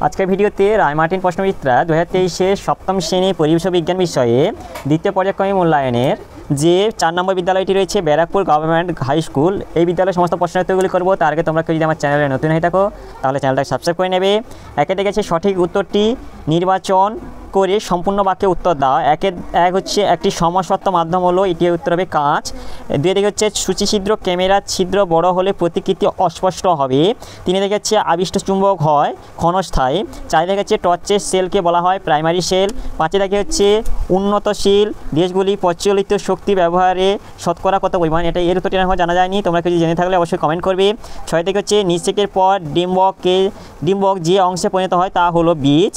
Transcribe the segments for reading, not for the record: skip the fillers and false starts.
আজকের ভিডিওতে রায়মার্টিন প্রশ্নবিচিত্রা 2023-এর সপ্তম শ্রেণী পরিবেশ বিজ্ঞান বিষয়ে দ্বিতীয় পর্যায়ক্রমিক মূল্যায়নের যে 4 নম্বর বিদ্যালয়টি রয়েছে ব্যারাকপুর গভর্নমেন্ট হাই স্কুল, এই বিদ্যালয়ের সমস্ত প্রশ্নের উত্তরগুলি করবো। তার আগে তোমরা কেউ যদি আমার চ্যানেলে নতুন হয়ে থাকো তাহলে চ্যানেলটাকে সাবস্ক্রাইব করে নেবে। একে দেখেছে সঠিক উত্তরটি নির্বাচন করে সম্পূর্ণ বাক্যে উত্তর দাও। এক হচ্ছে একটি সমসত্ব মাধ্যম হলো, এটি উত্তর হবে কাঁচ। দুই দিকে হচ্ছে সূচিছিদ্র ক্যামেরার ছিদ্র বড় হলে প্রতিকৃতি অস্পষ্ট হবে। তিনে দিকে হচ্ছে আবিষ্ট চুম্বক হয় ক্ষণস্থায়ী। চার দিকে হচ্ছে টর্চের সেলকে বলা হয় প্রাইমারি সেল। পাঁচে দিকে হচ্ছে উন্নতশীল দেশগুলি প্রচলিত শক্তি ব্যবহারে শতকরা কত পরিমাণ, এটা এর উত্তরটি এখন জানা যায়নি, তোমরা কিছু জেনে থাকলে অবশ্যই কমেন্ট করবে। ছয় দিকে হচ্ছে নিষেকের পর ডিম্বক যে অংশে পরিণত হয় তা হলো বীজ।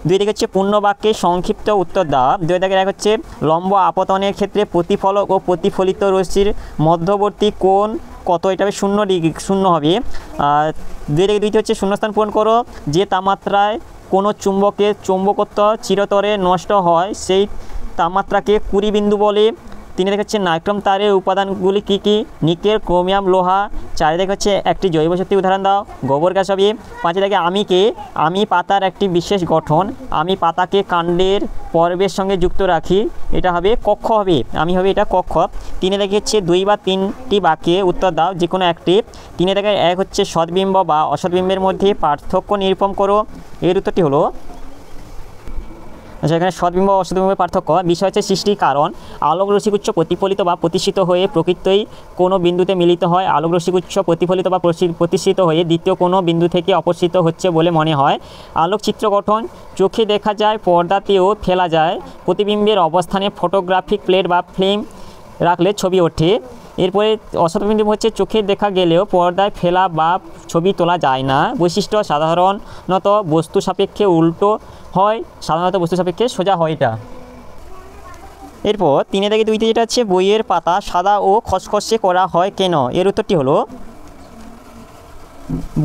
দুই দিকে হচ্ছে পূর্ণ বাক্যে সংক্ষিপ্ত উত্তর দাও। দুই দিকে এক হচ্ছে লম্ব আপতনের ক্ষেত্রে প্রতিফলক ও প্রতিফলিত রশ্মির মধ্যবর্তী কোণ কত, এটা হবে 0 হবে। দুই দিকে দুইটি হচ্ছে শূন্যস্থান পূরণ করো। যে তাপমাত্রায় কোনো চুম্বকের চৌম্বকত্ব চিরতরে নষ্ট হয় সেই তাপমাত্রাকে 20 বিন্দু বলে। তিনে দেখে হচ্ছে নাইট্রোম তারের উপাদানগুলি কী কী, নিকেল, ক্রোমিয়াম, লোহা। চারে দেখে হচ্ছে একটি জৈব শক্তি উদাহরণ দাও, গোবর গ্যাস হবে। পাঁচে দেখে আমি পাতার একটি বিশেষ গঠন, আমি পাতাকে কাণ্ডের পর্বের সঙ্গে যুক্ত রাখি, এটা হবে কক্ষ হবে, আমি হবে এটা কক্ষ। তিনে দেখে হচ্ছে 2 বা 3টি বাক্যে উত্তর দাও যে কোনো একটি। তিনে দেখে এক হচ্ছে সদ্বিম্ব বা অসদ্বিম্বের মধ্যে পার্থক্য নিরূপণ করো, এর উত্তরটি হলো আচ্ছা এখানে সদ্বিম্ব ও অসদ্বিম্বের পার্থক্য। বিষয় হচ্ছে সৃষ্টির কারণ, আলোক রশ্মিগুচ্ছ প্রতিফলিত বা প্রতিষ্ঠিত হয়ে প্রকৃতই কোনো বিন্দুতে মিলিত হয়। আলোক রশ্মিগুচ্ছ প্রতিফলিত বা প্রতিষ্ঠিত হয়ে দ্বিতীয় কোনো বিন্দু থেকে অপসৃত হচ্ছে বলে মনে হয়। আলোকচিত্র গঠন, চোখে দেখা যায়, পর্দাতেও ফেলা যায়। প্রতিবিম্বের অবস্থানে ফটোগ্রাফিক প্লেট বা ফিল্ম রাখলে ছবি ওঠে। এরপরে অসৎবিম্ব হচ্ছে চোখে দেখা গেলেও পর্দায় ফেলা বা ছবি তোলা যায় না। বৈশিষ্ট্য সাধারণত বস্তু সাপেক্ষে উল্টো হয়, সাধারণত বস্তু সাপেক্ষে সোজা হয় এটা। এরপর তিনে থেকে দুইতে যেটা হচ্ছে বইয়ের পাতা সাদা ও খসখসে করা হয় কেন, এর উত্তরটি হলো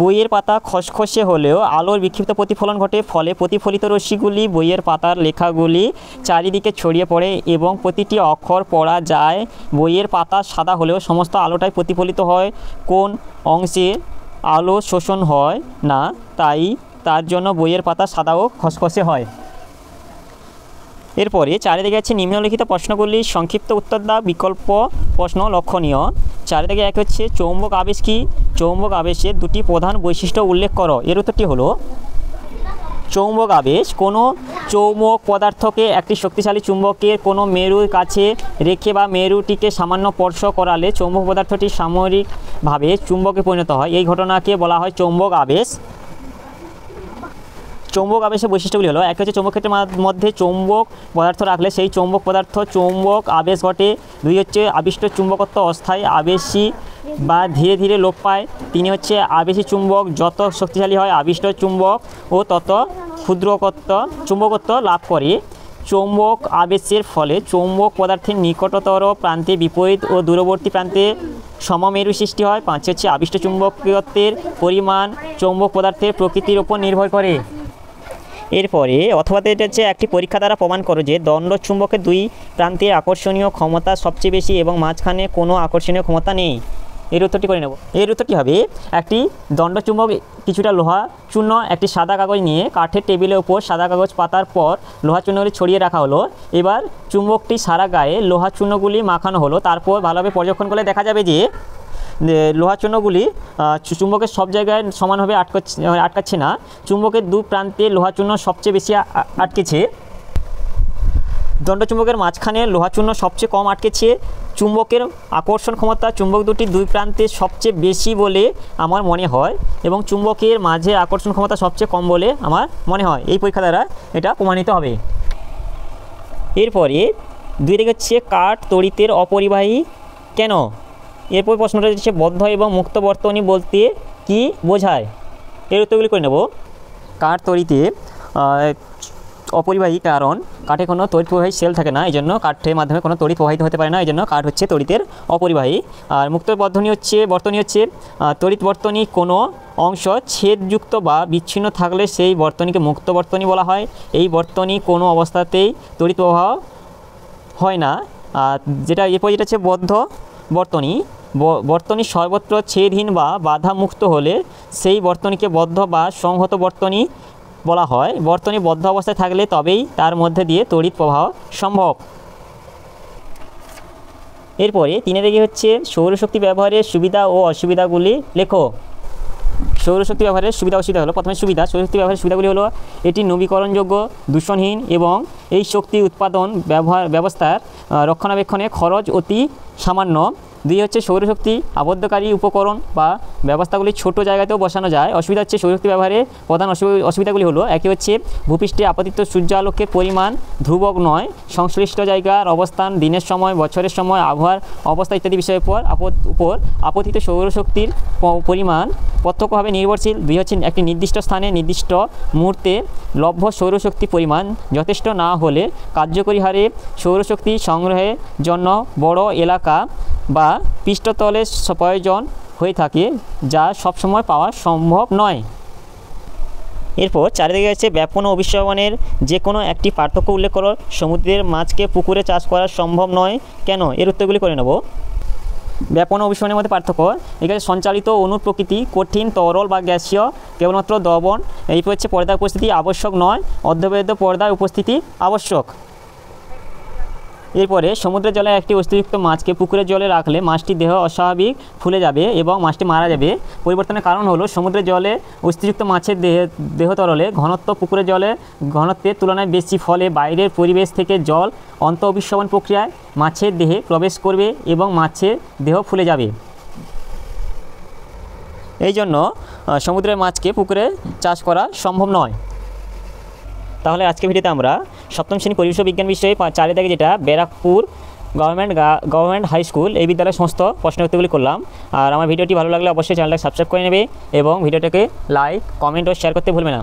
বইয়ের পাতা খসখসে হলেও আলোর বিক্ষিপ্ত প্রতিফলন ঘটে, ফলে প্রতিফলিত রশ্মিগুলি বইয়ের পাতার লেখাগুলি চারিদিকে ছড়িয়ে পড়ে এবং প্রতিটি অক্ষর পড়া যায়। বইয়ের পাতা সাদা হলেও সমস্ত আলোটাই প্রতিফলিত হয়, কোন অংশে আলো শোষণ হয় না, তার জন্য বইয়ের পাতা সাদা ও খসখসে হয়। এরপরে চারিদিকে আছে নিম্নলিখিত প্রশ্নগুলির সংক্ষিপ্ত উত্তর দাও, বিকল্প প্রশ্ন লক্ষণীয়। চারিদিকে এক হচ্ছে চৌম্বক আবেশ কি, চৌম্বক আবেশের 2টি প্রধান বৈশিষ্ট্য উল্লেখ করো, এর উত্তরটি হলো চৌম্বক আবেশ কোনো চৌম্বক পদার্থকে একটি শক্তিশালী চুম্বকের কোনো মেরুর কাছে রেখে বা মেরুটিকে সামান্য স্পর্শ করালে চৌম্বক পদার্থটি সাময়িকভাবে চুম্বকে পরিণত হয়, এই ঘটনাকে বলা হয় চৌম্বক আবেশ। চৌম্বক আবেশের বৈশিষ্ট্যগুলি হলো, এক হচ্ছে চৌম্বক ক্ষেত্রের মধ্যে চৌম্বক পদার্থ রাখলে সেই চৌম্বক পদার্থ চৌম্বক আবেশ ঘটে। 2 হচ্ছে আবিষ্ট চুম্বকত্ব অস্থায়ী আবেশী বা ধীরে ধীরে লোপ পায়। 3 হচ্ছে আবেশী চুম্বক যত শক্তিশালী হয় আবিষ্ট চুম্বক ও তত চুম্বকত্ব লাভ করে। চৌম্বক আবেশের ফলে চৌম্বক পদার্থের নিকটতর প্রান্তে বিপরীত ও দূরবর্তী প্রান্তে সমমেরু সৃষ্টি হয়। 5 হচ্ছে আবিষ্ট চুম্বকত্বের পরিমাণ চৌম্বক পদার্থের প্রকৃতির উপর নির্ভর করে। এরপরে অথবা এটা হচ্ছে একটি পরীক্ষা দ্বারা প্রমাণ করো যে দণ্ড চুম্বকের 2 প্রান্তে আকর্ষণীয় ক্ষমতা সবচেয়ে বেশি এবং মাঝখানে কোনো আকর্ষণীয় ক্ষমতা নেই, এর উত্তরটি করে নেব। এর উত্তরটি হবে একটি দণ্ড চুম্বক কিছুটা লোহা চূর্ণ একটি সাদা কাগজ নিয়ে কাঠের টেবিলের উপর সাদা কাগজ পাতার পর লোহা চূর্ণগুলি ছড়িয়ে রাখা হলো। এবার চুম্বকটি সারা গায়ে লোহা চূর্ণগুলি মাখানো হলো, তারপর ভালোভাবে পর্যবেক্ষণ করলে দেখা যাবে যে লোহা চূর্ণগুলি চুম্বকের সব জায়গায় সমানভাবে আটকাচ্ছে না, চুম্বকের 2 প্রান্তে লোহা চূর্ণ সবচেয়ে বেশি আটকেছে। দণ্ডচুম্বকের মাঝখানে লোহা চূর্ণ সবচেয়ে কম আটকেছে। চুম্বকের আকর্ষণ ক্ষমতা চুম্বক দুটির 2 প্রান্তে সবচেয়ে বেশি বলে আমার মনে হয় এবং চুম্বকের মাঝে আকর্ষণ ক্ষমতা সবচেয়ে কম বলে আমার মনে হয়, এই পরীক্ষা দ্বারা এটা প্রমাণিত হবে। এরপরে 2 দিকে হচ্ছে কাঠ তড়িতের অপরিবাহী কেন, এরপর প্রশ্নটা হচ্ছে বদ্ধ এবং মুক্ত বর্তনী বলতে কি বোঝায়, এর উত্তরগুলি করে নেব। কাঠ তড়িতে অপরিবাহী কারণ কাঠে কোনো তড়িৎ প্রবাহী সেল থাকে না, এই জন্য কাঠের মাধ্যমে কোনো তড়িৎ প্রবাহিত হতে পারে না, এই জন্য কাঠ হচ্ছে তড়িতের অপরিবাহী। আর মুক্ত বর্তনী হচ্ছে তড়িৎ বর্তনী কোনো অংশ ছেদযুক্ত বা বিচ্ছিন্ন থাকলে সেই বর্তনীকে মুক্ত বর্তনী বলা হয়। এই বর্তনী কোনো অবস্থাতেই তড়িৎ প্রবাহ হয় না। যেটা এরপর যেটা হচ্ছে বদ্ধ বর্তনী সর্বত্র ছেদহীন বা বাধা মুক্ত হলে সেই বর্তনীকে বদ্ধ বা সংহত বর্তনী বলা হয় বর্তনী বদ্ধ অবস্থায় থাকলে তবেই তার মধ্যে দিয়ে তড়িৎ প্রবাহ সম্ভব। এরপরে 3 দিকে হচ্ছে সৌরশক্তি ব্যবহারের সুবিধা ও অসুবিধাগুলি লেখো। সৌরশক্তি ব্যবহারের সুবিধা অসুবিধা হলো, প্রথমে সুবিধা। সৌরশক্তি ব্যবহারের সুবিধাগুলি হলো এটি নবীকরণযোগ্য, দূষণহীন এবং এই শক্তি উৎপাদন ব্যবস্থার রক্ষণাবেক্ষণে খরচ অতি সামান্য। 2 হচ্ছে সৌরশক্তি আবদ্ধকারী উপকরণ বা ব্যবস্থাগুলি ছোট জায়গাতেও বসানো যায়। অসুবিধা হচ্ছে সৌরশক্তি ব্যবহারের প্রধান অসুবিধাগুলি হলো, একই হচ্ছে ভূপৃষ্ঠে আপতিত সূর্য আলোকের পরিমাণ ধ্রুবক নয়, সংশ্লিষ্ট জায়গার অবস্থান, দিনের সময়, বছরের সময়, আবহাওয়ার অবস্থা ইত্যাদি বিষয়ের উপর আপতিত সৌরশক্তির পরিমাণ প্রত্যক্ষভাবে নির্ভরশীল। 2 হচ্ছে একটি নির্দিষ্ট স্থানে নির্দিষ্ট মুহূর্তে লভ্য সৌরশক্তি পরিমাণ যথেষ্ট না হলে কার্যকরী হারে সৌরশক্তি সংগ্রহের জন্য বড় এলাকা বা পৃষ্ঠতলের প্রয়োজন হয়ে থাকে, যা সবসময় পাওয়া সম্ভব নয়। এরপর 4 দিকে আছে ব্যাপন ও অভিশমনের যে কোনো একটি পার্থক্য উল্লেখ করো। সমুদ্রের মাছকে পুকুরে চাষ করা সম্ভব নয় কেন? এর উত্তরগুলি করে নেব। ব্যাপন ও অভিশমনের মধ্যে পার্থক্য, এখানে সঞ্চালিত অণুর প্রকৃতি কঠিন, তরল বা গ্যাসীয়, কেবলমাত্র দ্রবণ। এরপর হচ্ছে পর্দার উপস্থিতি আবশ্যক নয়, অর্ধবেদ্য পর্দার উপস্থিতি আবশ্যক। এরপরে সমুদ্রের জলে একটি অস্তিযুক্ত মাছকে পুকুরের জলে রাখলে মাছটির দেহ অস্বাভাবিক ফুলে যাবে এবং মাছটি মারা যাবে। পরিবর্তনের কারণ হলো সমুদ্রের জলে অস্তিযুক্ত মাছের দেহ তরলে ঘনত্ব পুকুরের জলে ঘনত্বের তুলনায় বেশি, ফলে বাইরের পরিবেশ থেকে জল অন্ত অভিশমন প্রক্রিয়ায় মাছের দেহে প্রবেশ করবে এবং মাছের দেহ ফুলে যাবে। এই জন্য সমুদ্রের মাছকে পুকুরে চাষ করা সম্ভব নয়। তাহলে আজকে ভিডিওতে আমরা সপ্তম শ্রেণী পরিবেশ বিজ্ঞান বিষয়ে 4 দাগে যেটা ব্যারাকপুর গভর্নমেন্ট হাই স্কুল এই বিদ্যালয়ের সমস্ত প্রশ্ন উত্তরগুলি করলাম। আর আমার ভিডিওটি ভালো লাগলে অবশ্যই চ্যানেলটাকে সাবস্ক্রাইব করে নেবে এবং ভিডিওটাকে লাইক, কমেন্ট ও শেয়ার করতে ভুলবে না।